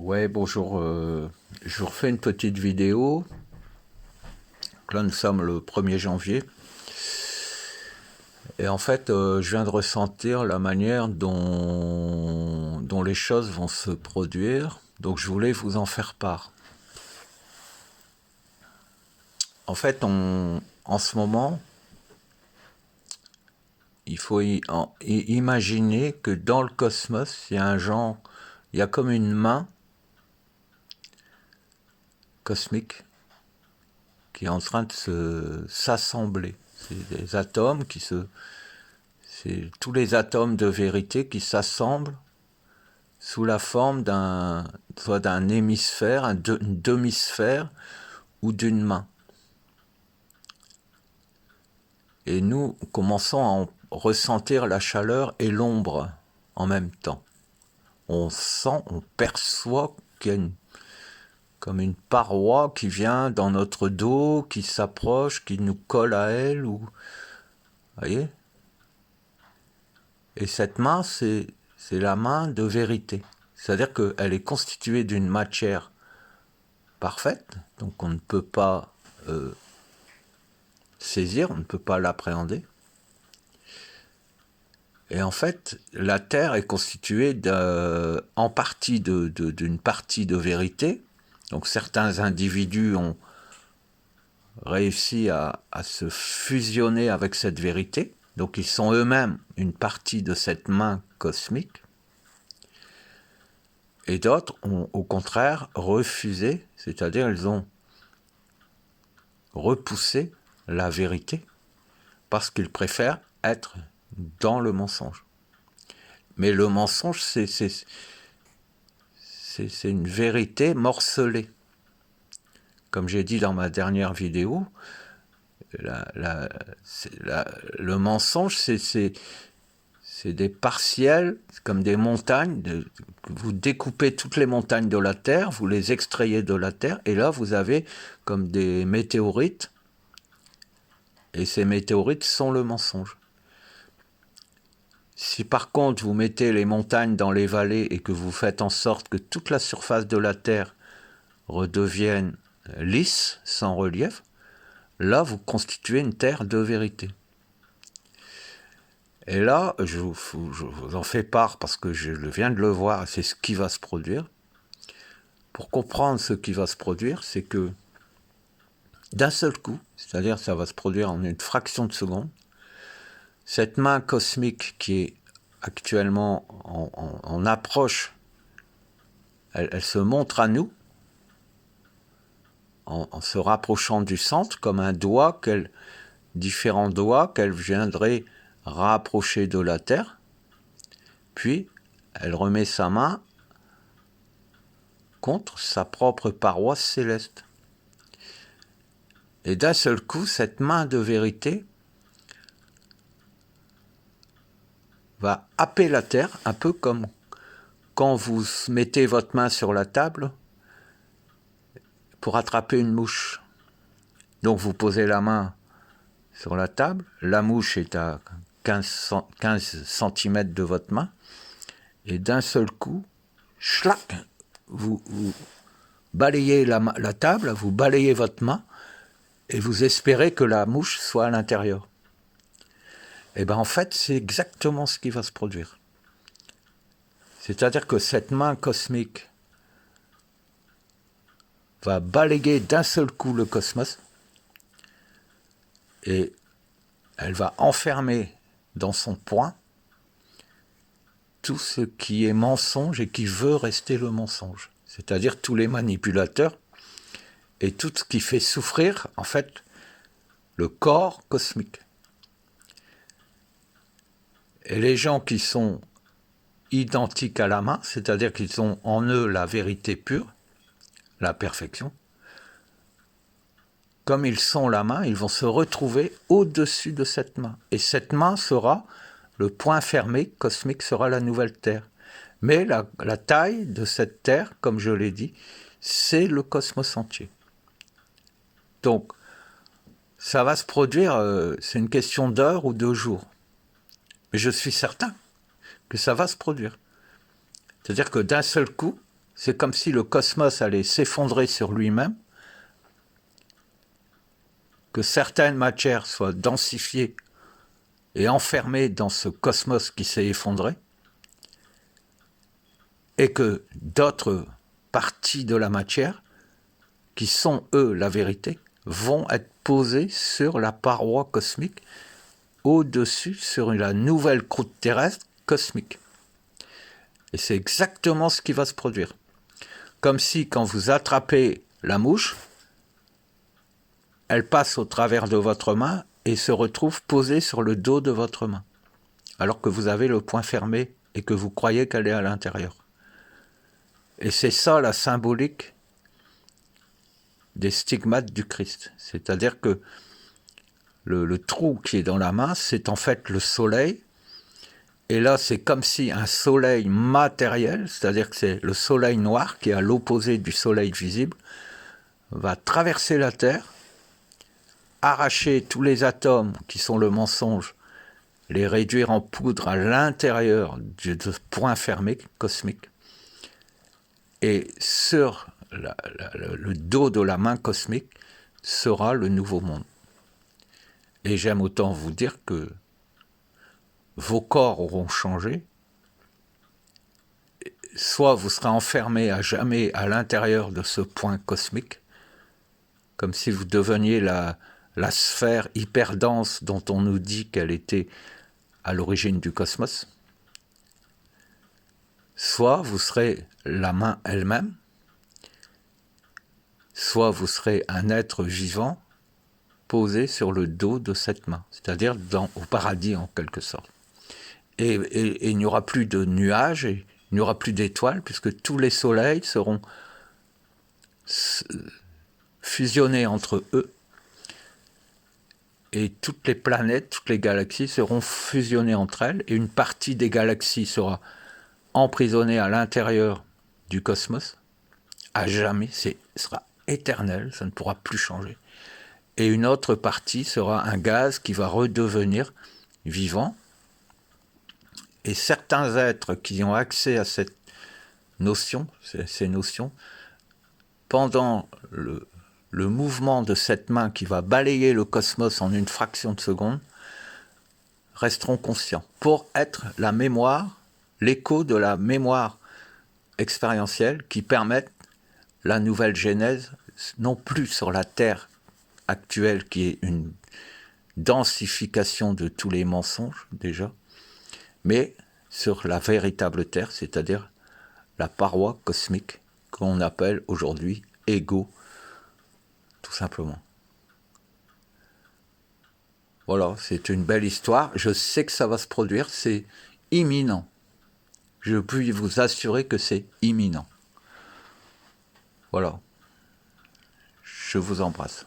Ouais, bonjour. Je vous refais une petite vidéo. Là, nous sommes le 1er janvier. Et en fait, je viens de ressentir la manière dont les choses vont se produire. Donc, je voulais vous en faire part. En fait, en ce moment, il faut imaginer que dans le cosmos, il y a il y a comme une main cosmique qui est en train de s'assembler. C'est des atomes c'est tous les atomes de vérité qui s'assemblent sous la forme soit d'un hémisphère, une demi-sphère ou d'une main. Et nous commençons à en ressentir la chaleur et l'ombre en même temps. On sent, on perçoit qu'il y a comme une paroi qui vient dans notre dos, qui s'approche, qui nous colle à elle, ou, vous voyez. Et cette main, c'est la main de vérité. C'est-à-dire qu'elle est constituée d'une matière parfaite, donc on ne peut pas saisir, on ne peut pas l'appréhender. Et en fait, la Terre est constituée en partie d'une partie de vérité. Donc certains individus ont réussi à se fusionner avec cette vérité. Donc ils sont eux-mêmes une partie de cette main cosmique. Et d'autres ont au contraire refusé, c'est-à-dire ils ont repoussé la vérité parce qu'ils préfèrent être dans le mensonge. Mais le mensonge, c'est une vérité morcelée. Comme j'ai dit dans ma dernière vidéo, le mensonge, c'est des partiels, comme des montagnes. Vous découpez toutes les montagnes de la Terre, vous les extrayez de la Terre, et là, vous avez comme des météorites. Et ces météorites sont le mensonge. Si par contre vous mettez les montagnes dans les vallées et que vous faites en sorte que toute la surface de la Terre redevienne lisse, sans relief, là vous constituez une terre de vérité. Et là, je vous en fais part parce que je viens de le voir, c'est ce qui va se produire. Pour comprendre ce qui va se produire, c'est que d'un seul coup, c'est-à-dire ça va se produire en une fraction de seconde, cette main cosmique qui est actuellement en approche, elle se montre à nous en se rapprochant du centre comme un doigt, différents doigts qu'elle viendrait rapprocher de la Terre. Puis, elle remet sa main contre sa propre paroi céleste. Et d'un seul coup, cette main de vérité va happer la Terre, un peu comme quand vous mettez votre main sur la table pour attraper une mouche. Donc vous posez la main sur la table, la mouche est à 15 cm de votre main, et d'un seul coup, schlac, vous balayez la table, vous balayez votre main, et vous espérez que la mouche soit à l'intérieur. Et bien en fait, c'est exactement ce qui va se produire. C'est-à-dire que cette main cosmique va balayer d'un seul coup le cosmos, et elle va enfermer dans son poing tout ce qui est mensonge et qui veut rester le mensonge. C'est-à-dire tous les manipulateurs et tout ce qui fait souffrir, en fait, le corps cosmique. Et les gens qui sont identiques à la main, c'est-à-dire qu'ils ont en eux la vérité pure, la perfection, comme ils sont la main, ils vont se retrouver au-dessus de cette main. Et cette main sera, le point fermé cosmique sera la nouvelle Terre. Mais la taille de cette Terre, comme je l'ai dit, c'est le cosmos entier. Donc, ça va se produire, c'est une question d'heures ou de jours. Mais je suis certain que ça va se produire. C'est-à-dire que d'un seul coup, C'est comme si le cosmos allait s'effondrer sur lui-même, que certaines matières soient densifiées et enfermées dans ce cosmos qui s'est effondré, et que d'autres parties de la matière, qui sont, eux, la vérité, vont être posées sur la paroi cosmique, au-dessus, sur la nouvelle croûte terrestre cosmique. Et c'est exactement ce qui va se produire. Comme si, quand vous attrapez la mouche, elle passe au travers de votre main et se retrouve posée sur le dos de votre main, alors que vous avez le poing fermé et que vous croyez qu'elle est à l'intérieur. Et c'est ça la symbolique des stigmates du Christ. C'est-à-dire que le trou qui est dans la main, c'est en fait le soleil. Et là, c'est comme si un soleil matériel, c'est-à-dire que c'est le soleil noir qui est à l'opposé du soleil visible, va traverser la Terre, arracher tous les atomes qui sont le mensonge, les réduire en poudre à l'intérieur de point fermé cosmique. Et sur le dos de la main cosmique sera le nouveau monde. Et j'aime autant vous dire que vos corps auront changé, soit vous serez enfermé à jamais à l'intérieur de ce point cosmique, comme si vous deveniez la sphère hyper dense dont on nous dit qu'elle était à l'origine du cosmos, soit vous serez la main elle-même, soit vous serez un être vivant posé sur le dos de cette main, c'est-à-dire au paradis en quelque sorte. Et il n'y aura plus de nuages, et il n'y aura plus d'étoiles, puisque tous les soleils seront fusionnés entre eux, et toutes les planètes, toutes les galaxies seront fusionnées entre elles, et une partie des galaxies sera emprisonnée à l'intérieur du cosmos, à jamais, sera éternel, ça ne pourra plus changer. Et une autre partie sera un gaz qui va redevenir vivant. Et certains êtres qui ont accès à cette notion, ces notions, pendant le mouvement de cette main qui va balayer le cosmos en une fraction de seconde, resteront conscients pour être la mémoire, l'écho de la mémoire expérientielle qui permettent la nouvelle genèse, non plus sur la Terre actuelle qui est une densification de tous les mensonges déjà, mais sur la véritable Terre, c'est-à-dire la paroi cosmique qu'on appelle aujourd'hui ego, tout simplement. Voilà, c'est une belle histoire. Je sais que ça va se produire, c'est imminent. Je peux vous assurer que c'est imminent. Voilà. Je vous embrasse.